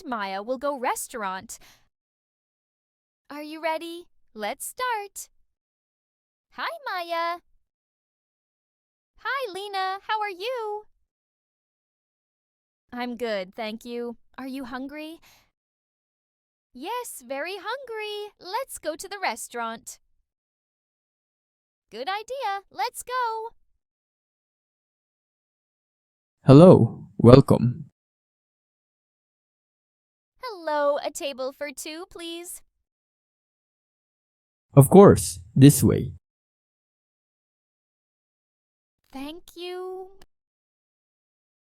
Maya will go restaurant. Are you ready? Let's start. Hi, Maya. Hi, Lina. How are you? I'm good, thank you. Are you hungry? Yes, very hungry. Let's go to the restaurant. Good idea. Let's go. Hello, welcome. Hello, a table for two, please. Of course, this way. Thank you.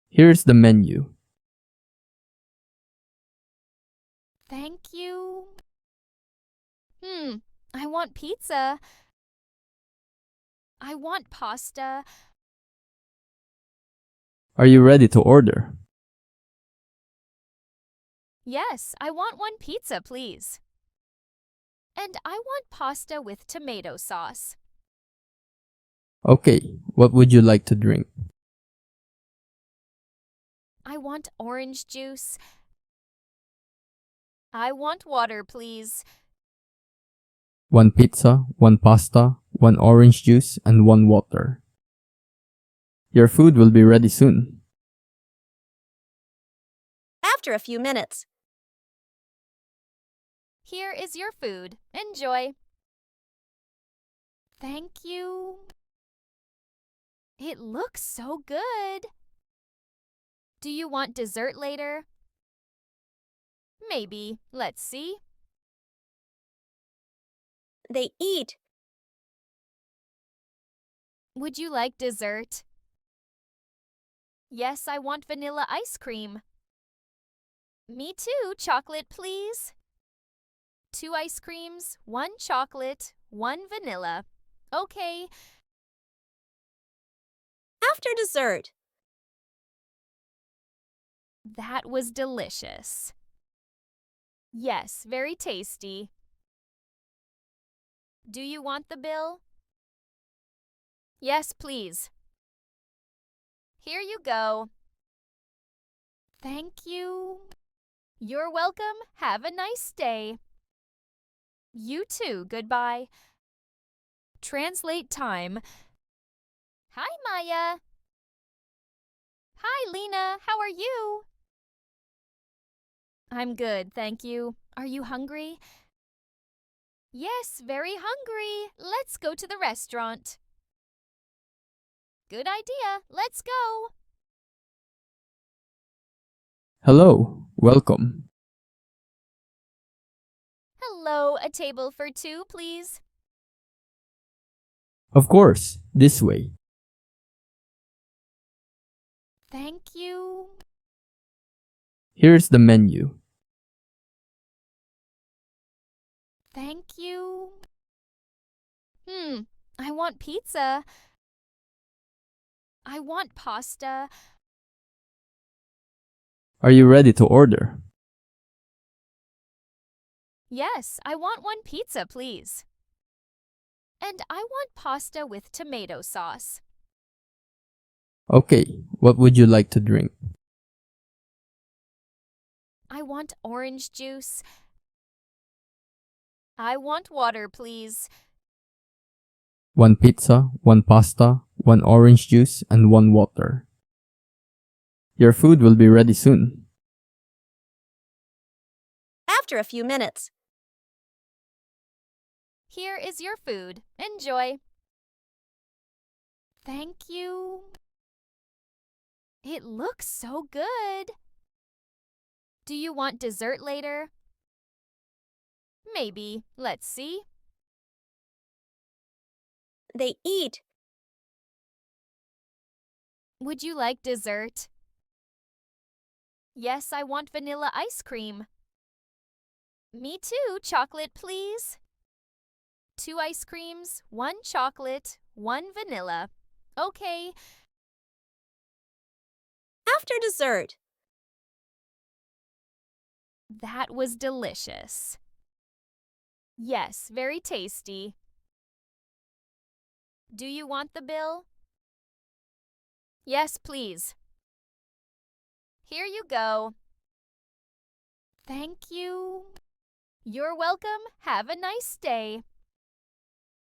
Here's the menu. Thank you. I want pizza. I want pasta. Are you ready to order? Yes, I want one pizza, please. And I want pasta with tomato sauce. Okay, what would you like to drink? I want orange juice. I want water, please. One pizza, one pasta, one orange juice, and one water. Your food will be ready soon. After a few minutes. Here is your food. Enjoy. Thank you. It looks so good. Do you want dessert later? Maybe. Let's see. They eat. Would you like dessert? Yes, I want vanilla ice cream. Me too. Chocolate, please. 2 ice creams, 1 chocolate, 1 vanilla. Okay. After dessert. That was delicious. Yes, very tasty. Do you want the bill? Yes, please. Here you go. Thank you. You're welcome. Have a nice day. You too. Goodbye. Translate time. Hi, Maya. Hi, Lina. How are you? I'm good, thank you. Are you hungry? Yes, very hungry. Let's go to the restaurant. Good idea. Let's go. Hello, welcome. Hello, a table for two, please. Of course, this way. Thank you. Here's the menu. Thank you. I want pizza. I want pasta. Are you ready to order? Yes, I want one pizza, please. And I want pasta with tomato sauce. Okay, what would you like to drink? I want orange juice. I want water, please. One pizza, one pasta, one orange juice, and one water. Your food will be ready soon. After a few minutes. Here is your food. Enjoy. Thank you. It looks so good. Do you want dessert later? Maybe. Let's see. They eat. Would you like dessert? Yes, I want vanilla ice cream. Me too. Chocolate, please. 2 ice creams, 1 chocolate, 1 vanilla. Okay. After dessert. That was delicious. Yes, very tasty. Do you want the bill? Yes, please. Here you go. Thank you. You're welcome. Have a nice day.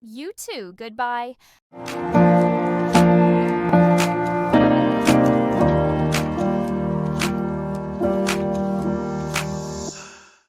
You too. Goodbye.